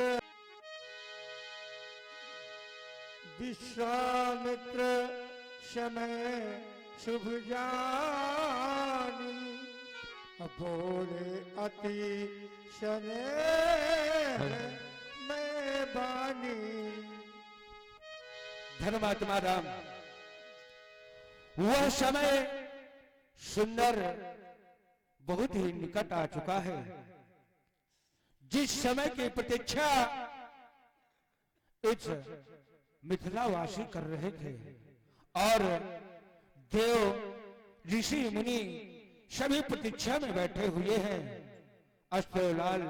Speaker 1: विश्वामित्र समय शुभ जानी बोले अति शने मैं बानी।
Speaker 4: धर्मात्मा राम, वह समय सुंदर बहुत ही निकट आ चुका है, जिस समय की प्रतीक्षा इस मिथिलावासी कर रहे थे और देव ऋषि मुनि सभी प्रतीक्षा में बैठे हुए हैं। अस्तोलाल,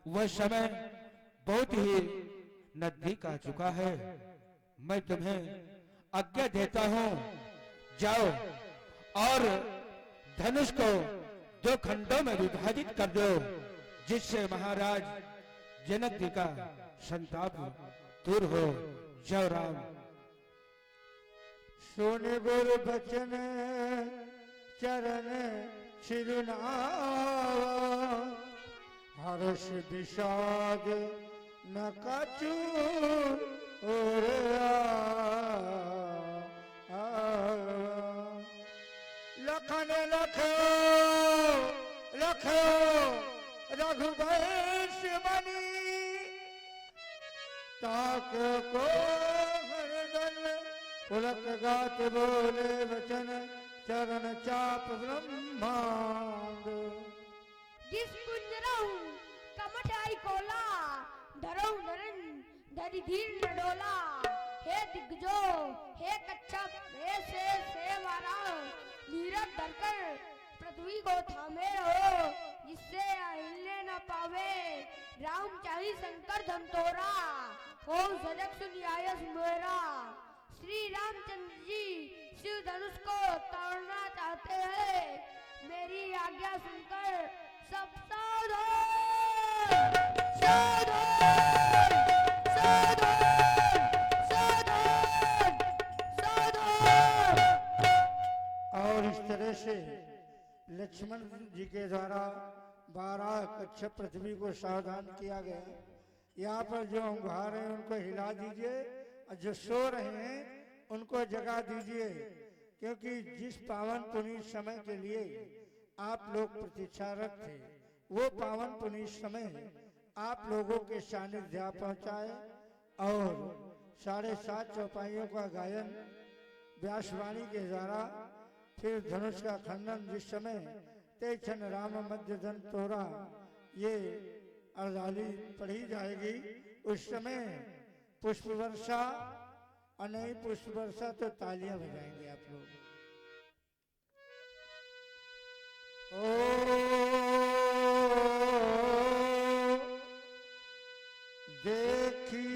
Speaker 4: वह समय बहुत ही नजदीक आ चुका है। मैं तुम्हें आज्ञा देता हूं, जाओ और धनुष को 2 खंडों में विभाजित कर दो, जिससे महाराज जनक जी का संताप दूर हो। जय राम।
Speaker 1: सुन गुरु बचन चरण शिरुनावा, हर्ष विषाद न कछु और लखन लखो लखो रघुवंश मणि, ताक को हरदन पुलक गात बोले वचन, चरण चाप ब्रह्मांड।
Speaker 5: जिस कुंजरऊ कमठाई कोला, धरऊ धरन धरि धीर न डोला। हे दिग्गजो, हे कच्छप, हे शेष, हे वाराह, नीरव धरकर पृथ्वी को थामे रहो, जिससे हिलने न पावे। राम चाही शंकर धमतोरा, हो सजग सुन आयस मेरा। श्री रामचंद्र जी शिव धनुष को तोड़ना चाहते हैं, मेरी आज्ञा सुनकर सब सावधान सावधान सावधान सावधान सावधान।
Speaker 1: और इस तरह से लक्ष्मण जी के द्वारा 12 कच्छप पृथ्वी को सावधान किया गया। यहाँ पर जो अंगार हैं उनको हिला दीजिए और जो सो रहे हैं उनको जगा दीजिए, क्योंकि जिस पावन पुनीत समय के लिए आप लोग प्रतीक्षारत थे, वो पावन पुनीत समय आप लोगों के सानिध्य आ पहुंचाए और 7.5 चौपाइयों का गायन व्यासवाणी के द्वारा फिर धनुष का खंडन जिस समय ते क्षण राम मध्य धन तोरा ये अर्धाली पढ़ी जाएगी उस समय पुष्प वर्षा और नहीं पुष्प वर्षा तो तालियां बजाएंगे आप लोग। देखी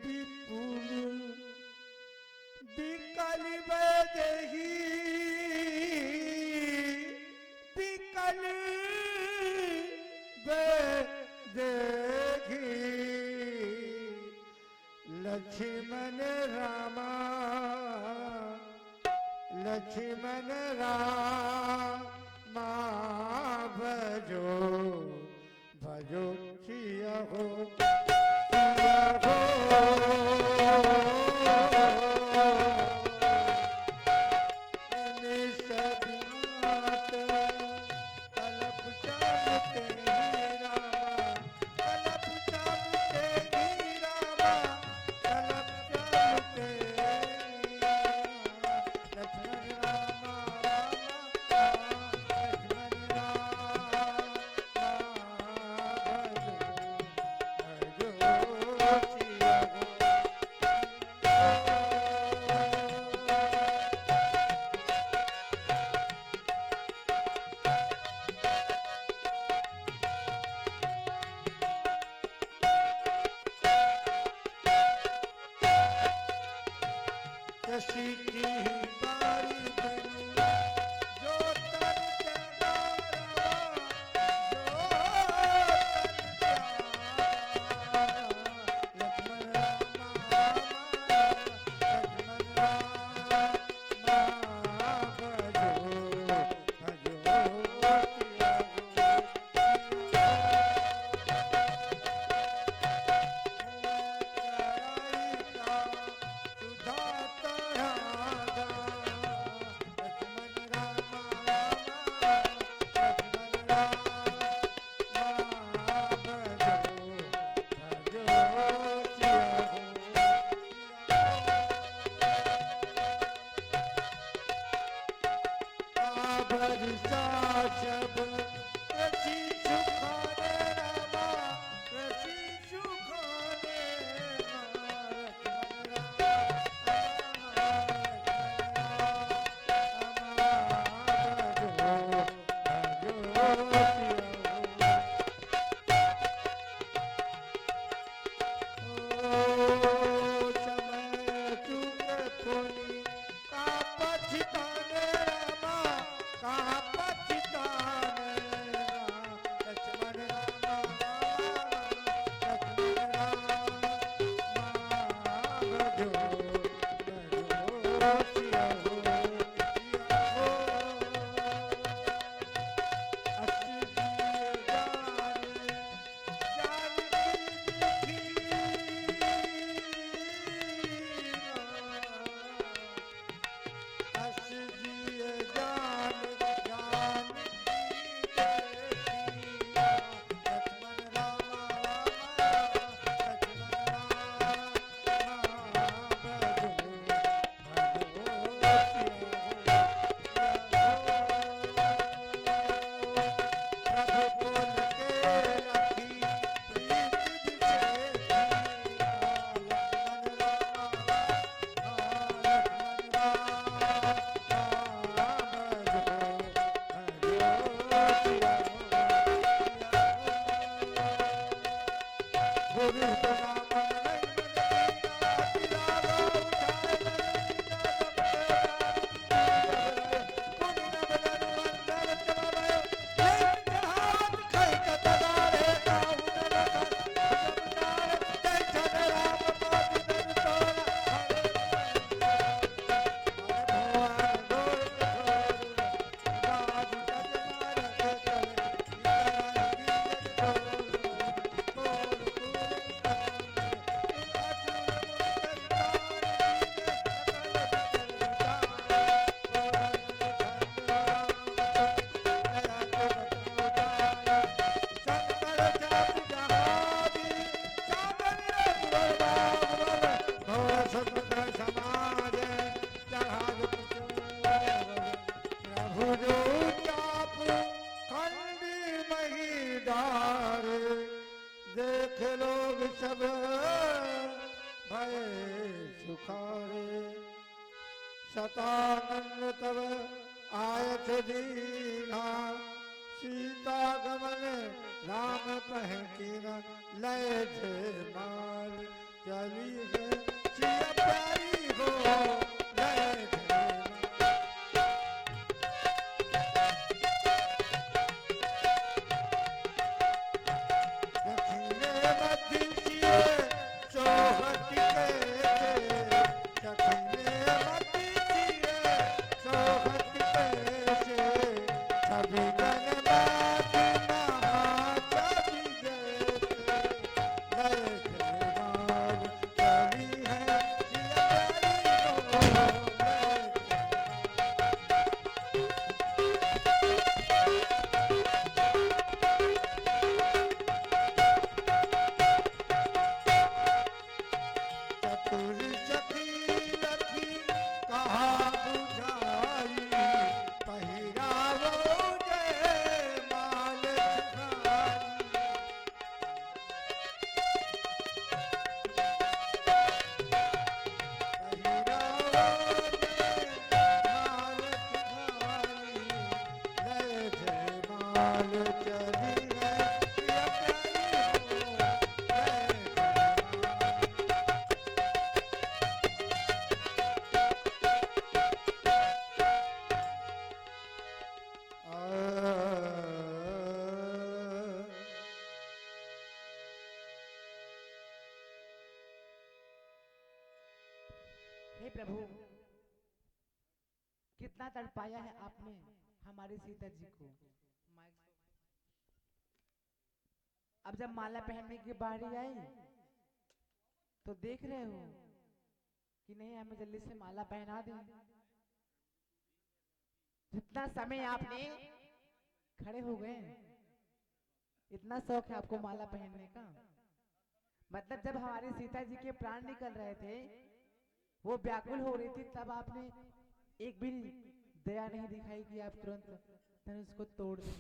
Speaker 1: विपुल विकल देही विकल देखी लक्ष्मण रामा लक्ष्मण रामा भजो भजो सिया हो दीना सीता गमन राम पहकीना लय जे माल चली है सिया प्यारी हो लय जे दक्षिणे मध्य सिए चौहट के दक्षिणे मध्य सिए चौहट के सभी जन बात महाचारी जैसे लय जयमाल चली है सिया प्यारी हो चतुर चकी रखी कहा बुझाई पहिरावो जय माल छुड़ाई पहिरावो जय माल छुड़ाई जय जय माल चली है सिया प्यारी हो
Speaker 4: हे प्रभु, कितना तड़पाया है आपने हमारी सीता जी को। अब जब माला पहनने की बारी आई तो देख रहे हो कि नहीं, हमें जल्दी से माला पहना दें। जितना समय आपने खड़े हो गए, इतना शौक है आपको माला पहनने का। मतलब जब हमारी सीता जी के प्राण निकल रहे थे, वो व्याकुल हो रही थी, तब आपने एक भी दया नहीं दिखाई कि आप तुरंत धनुष को तोड़ दें।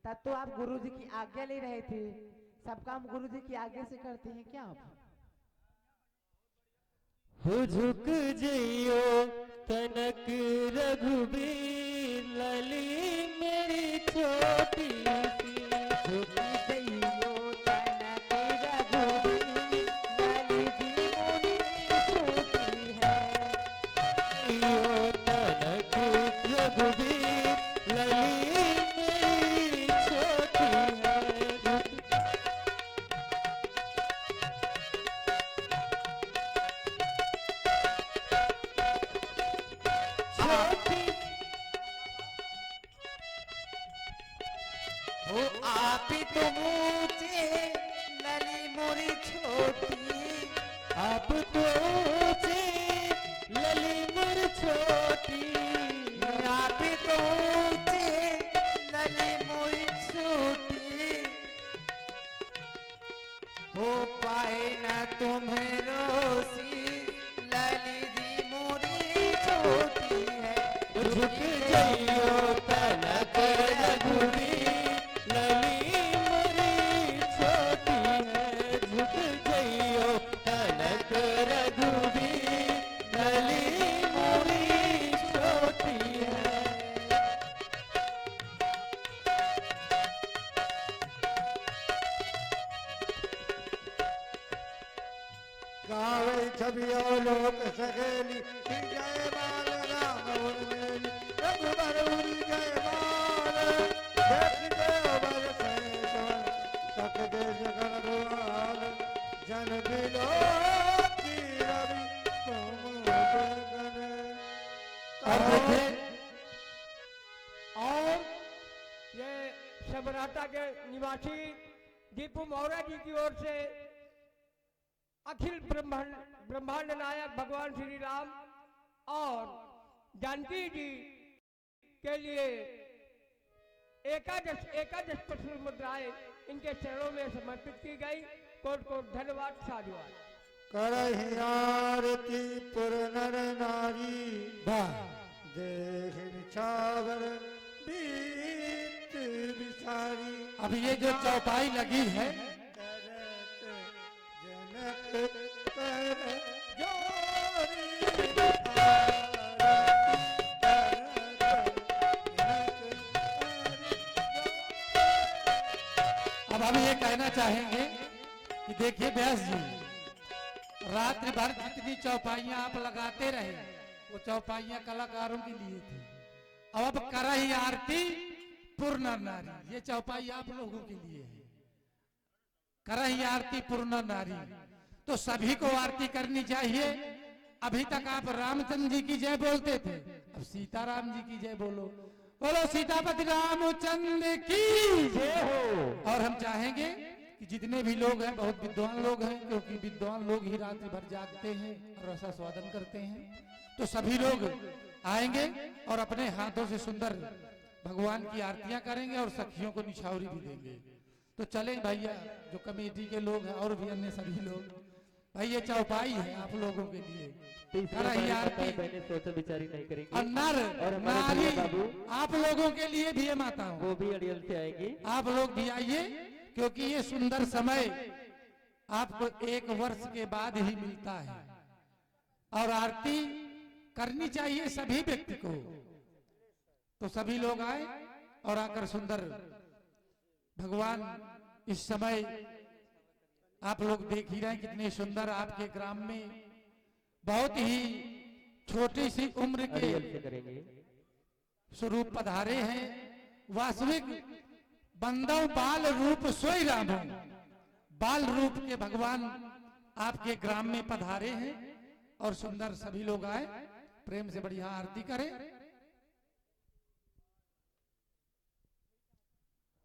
Speaker 4: तब तो आप गुरु जी की आज्ञा ले रहे थे। सब काम गुरु जी की आज्ञा से करते हैं क्या आप?
Speaker 6: हो झुक जइयो तनक रघुबीर लली मेरी छोटी सी
Speaker 4: झुक जइयो तनक रघुबीर लली दी मोरी छोटी है।
Speaker 6: यो तनक रघुबीर लली मेरी छोटी है छोटी
Speaker 2: हो आप ही तुम ऊंचे लली मोरी छोटी
Speaker 6: आप तो ऊंचे लली मर छोटी
Speaker 2: आप ही तो ऊंचे लली मोरी छोटी हो पाए न तुम्हें रोसी लली दी मोरी छोटी है।
Speaker 6: झुक जइयो तनक रघुबीर लली मेरी छोटी है झुक जइयो तनक रघुबीर लली मेरी छोटी है
Speaker 1: गावे छबियो लोक सहेली श्री जय माल राम उर्मिली रघुबर उरी जय माल देख देव बर सैतवन सक देश गणवाल जन बिलो की रवि तुम गगन
Speaker 4: और ये सबराता के निवासी दीपू मौर्य जी की ओर से अखिल ब्रह्मांड नायक भगवान श्री राम और जानकी जी के लिए एकादश पुष्प मुद्राएं इनके चरणों में समर्पित की गई। कोट कोट धन्यवाद, साधुवाद।
Speaker 1: करहि आरती पुर नर नारी देह निछावर बीत बिसारी।
Speaker 6: अब ये जो चौपाई लगी है
Speaker 1: करत जनक कर जोरी आरती करत जनक
Speaker 6: अब हम ये कहना चाहेंगे कि देखिए व्यास जी, रात्रि भर जितनी चौपाइयां आप लगाते रहे वो चौपाइयां कलाकारों के लिए थी। अब करही आरती पूर्ण नारी, ये चौपाई आप लोगों के लिए है। करही आरती पूर्ण नारी, तो सभी को आरती करनी चाहिए। अभी तक आप रामचंद्र जी की जय बोलते थे, अब सीताराम जी की जय बोलो। बोलो सीतापति रामचंद्र की जय हो। और हम चाहेंगे कि जितने भी लोग हैं, बहुत विद्वान लोग हैं, क्योंकि विद्वान लोग ही रात्रि भर जागते हैं और रसा स्वादन करते हैं, तो सभी लोग आएंगे और अपने हाथों से सुंदर भगवान की आरतियां करेंगे और सखियों को निछावरी भी देंगे। तो चलें भैया, जो कमेटी के लोग हैं और भी अन्य सभी लोग, भाई ये चौपाई है आप लोगों के लिए। करही आरती
Speaker 7: सोचा विचारी नहीं करेंगे।
Speaker 6: और नर
Speaker 7: और हमारे
Speaker 6: नारी
Speaker 7: बाबू
Speaker 6: आप लोगों के लिए भी है माताओं,
Speaker 7: वो भी अड़ियल से आएंगे।
Speaker 6: आप लोग भी आइए, क्योंकि ये सुंदर समय आपको 1 वर्ष के बाद ही मिलता है। और आरती करनी चाहिए सभी व्यक्ति को। तो सभी लोग आए और आकर सुंदर भगवान, इस समय आप लोग देख ही रहे हैं कितने सुंदर आपके ग्राम में बहुत ही छोटी सी उम्र के
Speaker 7: अड़ियल से करेंगे।
Speaker 6: स्वरूप पधारे हैं। वास्तविक बंदव बाल रूप सोई राम, बाल रूप के भगवान आपके ग्राम में पधारे हैं। और सुंदर सभी लोग आए, प्रेम से बढ़िया आरती करें।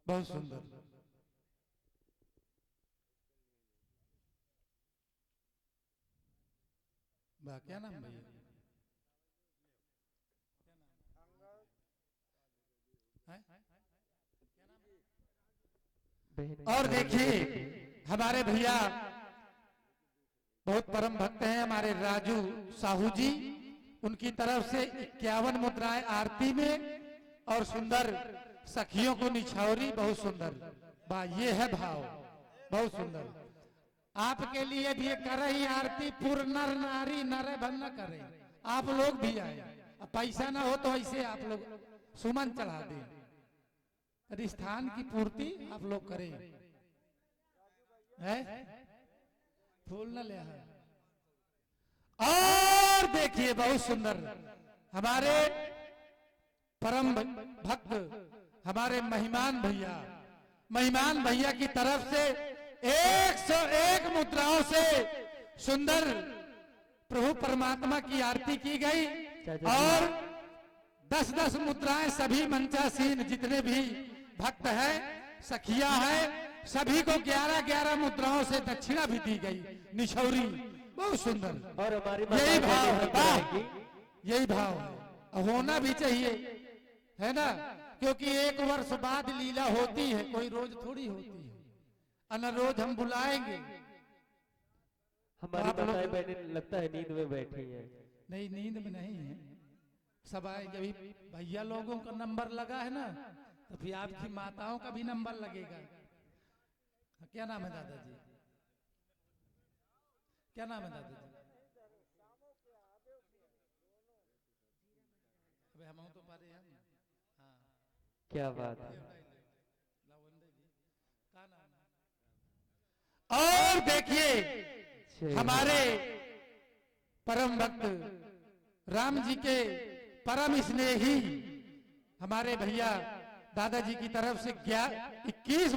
Speaker 6: बहुत सुंदर। वाह, क्या नाम भैया? और देखिए हमारे भैया बहुत परम भक्त हैं, हमारे राजू साहू जी, उनकी तरफ से 51 मुद्राएं आरती में और सुंदर सखियों को निछावरी, बहुत सुंदर। वाह, ये है भाव, बहुत सुंदर। आपके लिए भी करही आरती पूर्ण नर नारी नर भन न करे। आप लोग भी आए, अब पैसा ना हो तो ऐसे आप लोग सुमन चढ़ा दें, स्थान की पूर्ति आप लोग करें। है फूल न ले आए। और देखिए बहुत सुंदर हमारे परम भक्त, हमारे महिमान भैया की तरफ से 101 मुद्राओं से सुंदर प्रभु परमात्मा की आरती की गई। और 10-10 मुद्राएं सभी मंचासीन जितने भी भक्त हैं, सखिया है, सभी को 11-11 मुद्राओं से दक्षिणा भी दी गई, निछौरी, बहुत सुंदर।
Speaker 7: और हमारी
Speaker 6: यही भाव है, वाह,
Speaker 7: करेंगी।
Speaker 6: यही भाव है, होना भी चाहिए, है ना, क्योंकि 1 वर्ष बाद लीला होती है, कोई रोज थोड़ी होती है। अन रोज हम बुलाएंगे।
Speaker 7: हमारी
Speaker 6: आप लोग-
Speaker 7: माताएं बहनें लगता है नींद में बैठी हैं।
Speaker 6: नहीं, नींद में नहीं है, सब आएंगे। अभी भैया लोगों का नंबर लगा है ना, तो फिर आपकी माताओं का भी नंबर लगेगा। क्या नाम है दादाजी? क्या नाम है दादाजी? अबे हम तो पारे हैं। हाँ,
Speaker 7: क्या बात है।
Speaker 6: का नाम है? और देखिए हमारे परम भक्त राम जी के परम स्नेही हमारे भैया दादाजी की तरफ से 21